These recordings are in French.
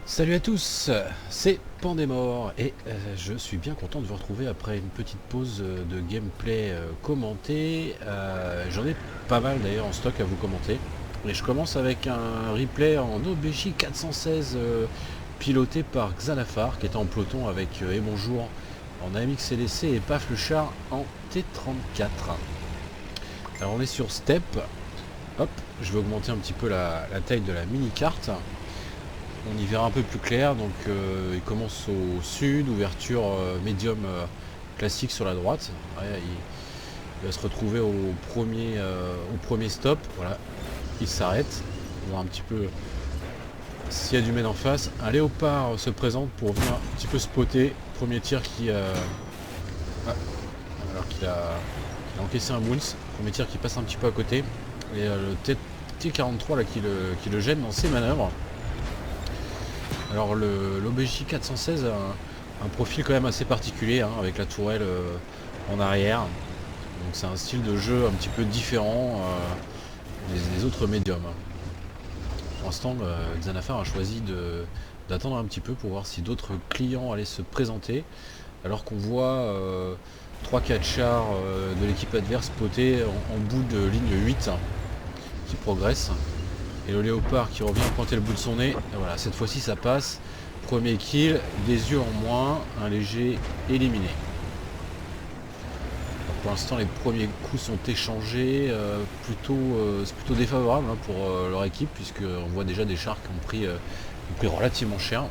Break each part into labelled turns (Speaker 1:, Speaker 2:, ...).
Speaker 1: Salut à tous, c'est Pandémor et je suis bien content de vous retrouver après une petite pause de gameplay commenté. J'en ai pas mal d'ailleurs en stock à vous commenter. Et je commence avec un replay en OBJ 416 piloté par Xanafar qui était en peloton avec Et Bonjour en AMX CDC et Paf le char en T34. Alors on est sur Step. Hop, je vais augmenter un petit peu la taille de la mini-carte. On y verra un peu plus clair, donc il commence au sud, ouverture médium classique sur la droite. Ouais, il va se retrouver au premier stop, voilà, il s'arrête, on va voir un petit peu s'il y a du mène en face. Un léopard se présente pour venir un petit peu spotter, premier tir ah, alors qu'il a encaissé un bounce, premier tir qui passe un petit peu à côté, et le T43 là qui le gêne dans ses manœuvres. Alors l'OBJ 416 a un profil quand même assez particulier, hein, avec la tourelle en arrière. Donc c'est un style de jeu un petit peu différent des autres médiums. Pour l'instant, Xanafar a choisi d'attendre un petit peu pour voir si d'autres clients allaient se présenter. Alors qu'on voit 3-4 chars de l'équipe adverse spotés en bout de ligne 8 qui progressent. Et le léopard qui revient pointer le bout de son nez. Et voilà, cette fois-ci ça passe. Premier kill, des yeux en moins, un léger éliminé. Alors pour l'instant les premiers coups sont échangés, c'est plutôt défavorable, hein, pour leur équipe, puisqu'on voit déjà des chars qui ont pris relativement cher.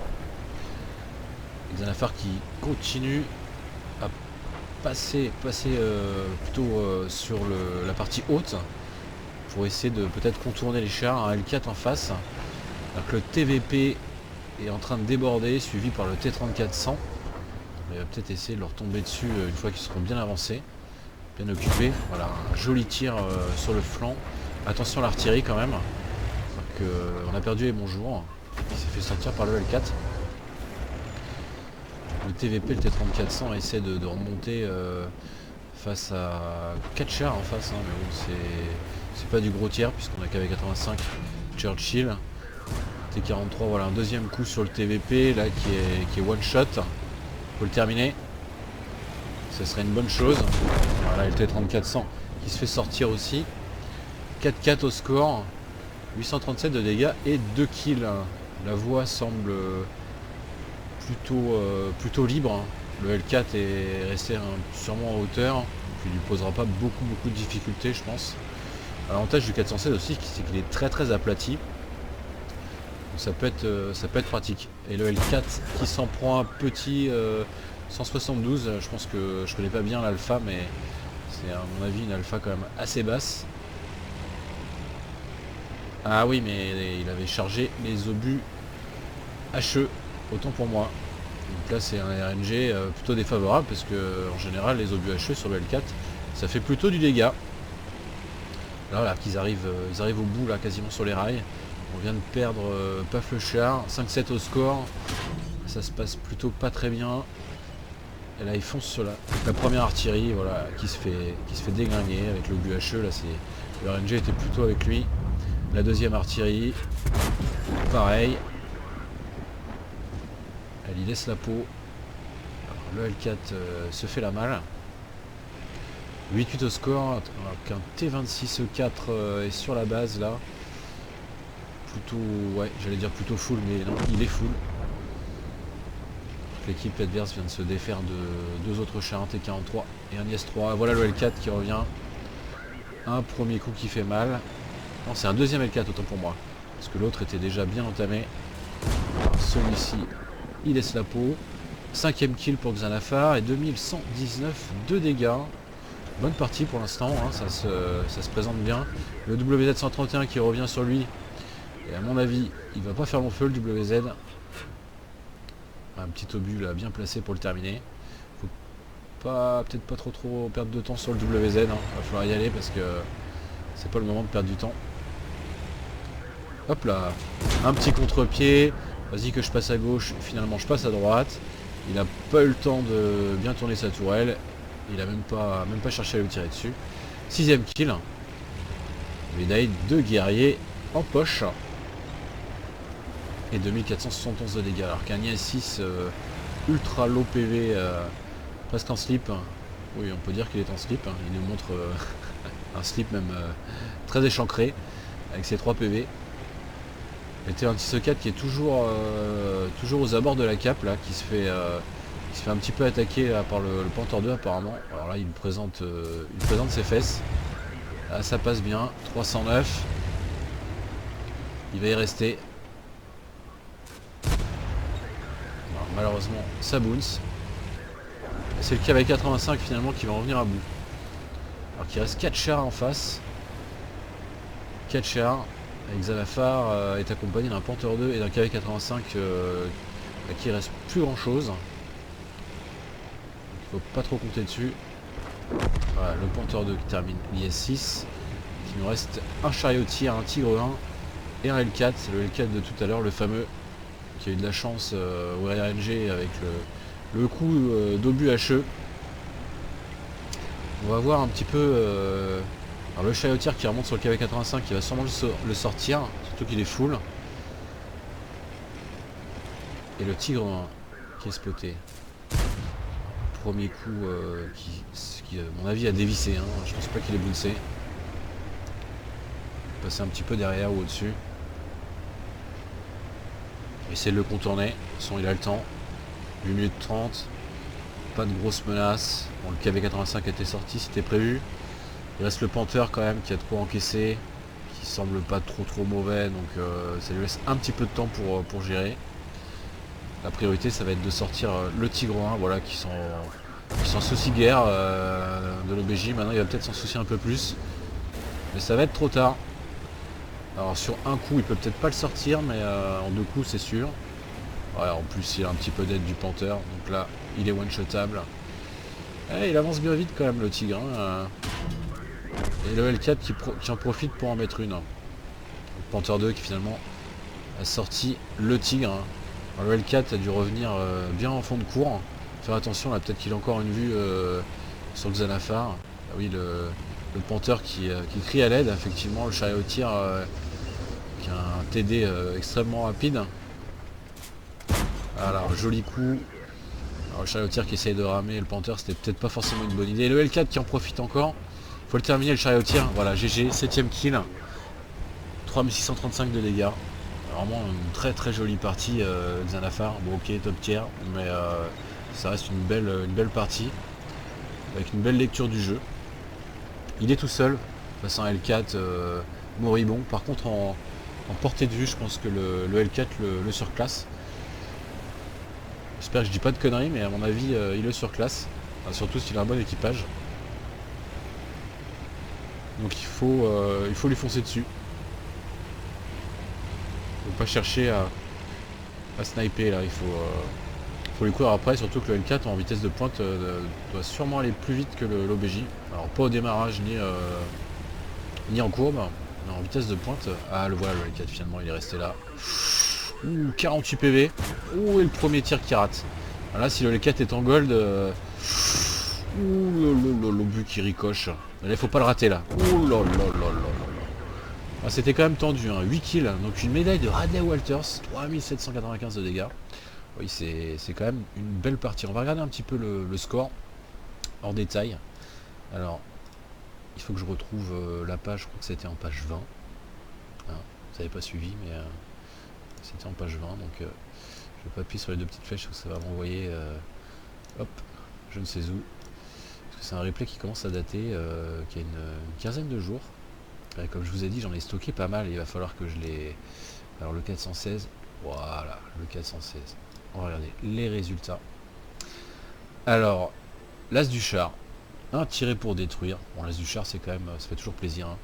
Speaker 1: Xanafar qui continue à passer plutôt sur la partie haute pour essayer de peut-être contourner les chars. Un L4 en face, alors que le TVP est en train de déborder, suivi par le T34-100. Il va peut-être essayer de leur tomber dessus une fois qu'ils seront bien avancés, bien occupés. Voilà, un joli tir sur le flanc. Attention à l'artillerie quand même. On a perdu Et Bonjour. Il s'est fait sortir par le L4. Le TVP, le T34-100 essaie de remonter face à 4 chars en face, hein, mais bon, c'est pas du gros tir puisqu'on a qu'avec 85 Churchill. T43, voilà, un deuxième coup sur le TVP là qui est one shot. Faut le terminer, ce serait une bonne chose. Voilà, le T34-100 qui se fait sortir aussi. 4-4 au score, 837 de dégâts et 2 kills. La voie semble plutôt libre. Le L4 est resté sûrement en hauteur, donc il lui posera pas beaucoup de difficultés, je pense. L'avantage du 416 aussi, c'est qu'il est très aplati. Donc ça peut être pratique. Et le L4 qui s'en prend un petit 172, je pense que je connais pas bien l'alpha, mais c'est à mon avis une alpha quand même assez basse. Ah oui, mais il avait chargé les obus HE, autant pour moi. Donc là c'est un RNG plutôt défavorable parce que en général les obus HE sur le L4 ça fait plutôt du dégât. Là voilà, ils arrivent au bout là, quasiment sur les rails. On vient de perdre Paf le char, 5-7 au score. Ça se passe plutôt pas très bien. Et là il fonce sur la première artillerie, voilà, qui se fait déglinguer avec l'obus HE. Là le RNG était plutôt avec lui. La deuxième artillerie, pareil. Elle y laisse la peau. Alors, le L4 se fait la malle. 8-8 au score, alors qu'un T26E4 est sur la base là. Plutôt, ouais, j'allais dire plutôt full, mais non, il est full. L'équipe adverse vient de se défaire de deux autres chars, un T43 et un IS-3. Voilà le L4 qui revient. Un premier coup qui fait mal. Non, c'est un deuxième L4 autant pour moi, parce que l'autre était déjà bien entamé. Celui-ci, il laisse la peau. 5ème kill pour Xanafar et 2119 de dégâts. Bonne partie pour l'instant, hein, ça se présente bien. Le WZ-131 qui revient sur lui. Et à mon avis, il va pas faire long feu le WZ. Un petit obus là bien placé pour le terminer. Faut peut-être pas trop perdre de temps sur le WZ. Hein. Va falloir y aller parce que c'est pas le moment de perdre du temps. Hop là, un petit contre-pied. Vas-y que je passe à gauche. Finalement, je passe à droite. Il n'a pas eu le temps de bien tourner sa tourelle. Il a même pas cherché à le tirer dessus. 6ème kill. Médaille de guerrier en poche. et 2471 de dégâts. Alors qu'un IS-6 ultra low PV, presque en slip, oui on peut dire qu'il est en slip, hein. Il nous montre un slip même très échancré avec ses 3 PV. Et T26E4 qui est toujours aux abords de la cape là, qui se fait un petit peu attaquer là, par le Panther 2 apparemment. Alors là il présente ses fesses. Là ça passe bien, 309. Il va y rester. Alors, malheureusement ça bounce. C'est le KV85 finalement qui va en venir à bout. Alors qu'il reste 4 chars en face. 4 chars. Avec Zanafar est accompagné d'un Panther 2 et d'un KV85 à qui il reste plus grand chose. Il faut pas trop compter dessus. Voilà, le Panther 2 qui termine l'IS-6. Il nous reste un chariotier, un Tigre 1 et un L4. C'est le L4 de tout à l'heure, le fameux, qui a eu de la chance au RNG avec le coup d'obus HE. On va voir un petit peu alors le chariotier qui remonte sur le KV85 qui va sûrement le sortir, surtout qu'il est full. Et le Tigre 1 qui est spoté. Premier coup qui à mon avis a dévissé, hein. Je pense pas qu'il est bouncé. Passer un petit peu derrière ou au-dessus. Essayer de le contourner. De toute façon il a le temps. 8 minutes 30. Pas de grosses menaces. Bon, le KV85 était sorti, c'était prévu. Il reste le Panther quand même qui a de quoi encaisser. Qui semble pas trop mauvais. Donc ça lui laisse un petit peu de temps pour gérer. La priorité ça va être de sortir le Tigre 1, voilà, qui s'en soucie guère de l'OBJ. Maintenant il va peut-être s'en soucier un peu plus. Mais ça va être trop tard. Alors sur un coup il peut peut-être pas le sortir, mais en 2 coups c'est sûr. Ouais, en plus il a un petit peu d'aide du Panther. Donc là il est one-shotable. Eh, il avance bien vite quand même le Tigre. Hein. Et le L4 qui en profite pour en mettre une. Le Panther 2 qui finalement a sorti le Tigre. Alors, le L4 a dû revenir bien en fond de cours. Faire attention là, peut-être qu'il a encore une vue sur le Zanafar. Ah oui, le Panther qui crie à l'aide, effectivement, le chariotier qui a un TD extrêmement rapide. Alors, joli coup. Alors, le chariotier qui essaye de ramer le Panther, c'était peut-être pas forcément une bonne idée. Et le L4 qui en profite encore. Faut le terminer, le chariotier. Voilà, GG, 7ème kill. 3635 de dégâts. Vraiment une très jolie partie de Zanafar. Bon ok, top tier, mais ça reste une belle partie. Avec une belle lecture du jeu. Il est tout seul, face à un L4 moribond. Par contre en portée de vue, je pense que le L4 le surclasse. J'espère que je dis pas de conneries, mais à mon avis il le surclasse. Enfin, surtout s'il a un bon équipage. Donc il faut lui foncer dessus. Faut pas chercher à sniper là, il faut lui courir après, surtout que le L4 en vitesse de pointe doit sûrement aller plus vite que l'OBJ. Alors pas au démarrage ni en courbe, mais en vitesse de pointe. Ah le voilà, le L4 finalement il est resté là. Ouh, 48 PV. Ouh, et le premier tir qui rate. Alors là si le L4 est en gold, ouh l'obus qui ricoche. Là il faut pas le rater là. Ouh là. Ah, c'était quand même tendu, hein. 8 kills, donc une médaille de Radley Walters, 3795 de dégâts. Oui, c'est quand même une belle partie. On va regarder un petit peu le score, hors détail. Alors, il faut que je retrouve la page, je crois que c'était en page 20. Hein, vous n'avez pas suivi, mais c'était en page 20, donc je vais pas appuyer sur les 2 petites flèches, parce que ça va m'envoyer, hop, je ne sais où. Parce que c'est un replay qui commence à dater, qui a une quinzaine de jours. Et comme je vous ai dit, j'en ai stocké pas mal, il va falloir que je les... Alors le 416, voilà, le 416. On va regarder les résultats. Alors, l'as du char, un tiré pour détruire. Bon, l'as du char, c'est quand même, ça fait toujours plaisir. Hein.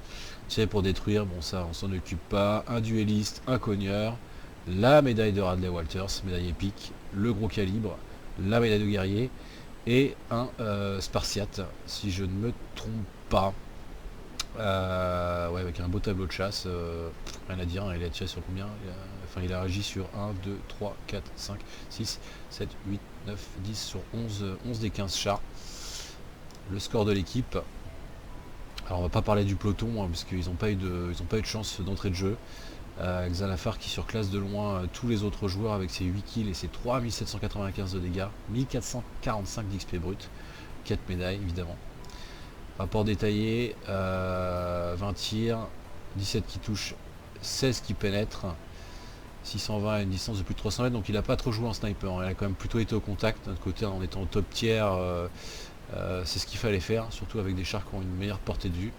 Speaker 1: Tiré pour détruire, bon ça, on s'en occupe pas. Un duelliste, un cogneur, la médaille de Radley Walters, médaille épique, le gros calibre, la médaille de guerrier et un spartiate, si je ne me trompe pas. Ouais, avec un beau tableau de chasse, rien à dire, hein, il a tiré sur combien il a agi sur 1, 2, 3, 4, 5, 6, 7, 8, 9, 10 sur 11 des 15 chars. Le score de l'équipe. Alors on va pas parler du peloton, hein, parce qu'ils n'ont pas eu de chance d'entrée de jeu. Xalafar qui surclasse de loin tous les autres joueurs avec ses 8 kills et ses 3795 de dégâts, 1445 d'XP brut, 4 médailles évidemment. Rapport détaillé, 20 tirs, 17 qui touchent, 16 qui pénètrent, 620 à une distance de plus de 300 mètres, donc il n'a pas trop joué en sniper, il a quand même plutôt été au contact, de notre côté en étant au top tiers, c'est ce qu'il fallait faire, surtout avec des chars qui ont une meilleure portée de vue.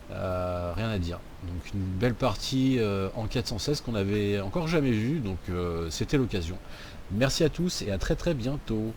Speaker 1: Rien à dire. Donc une belle partie en 416 qu'on avait encore jamais vue, donc c'était l'occasion. Merci à tous et à très très bientôt.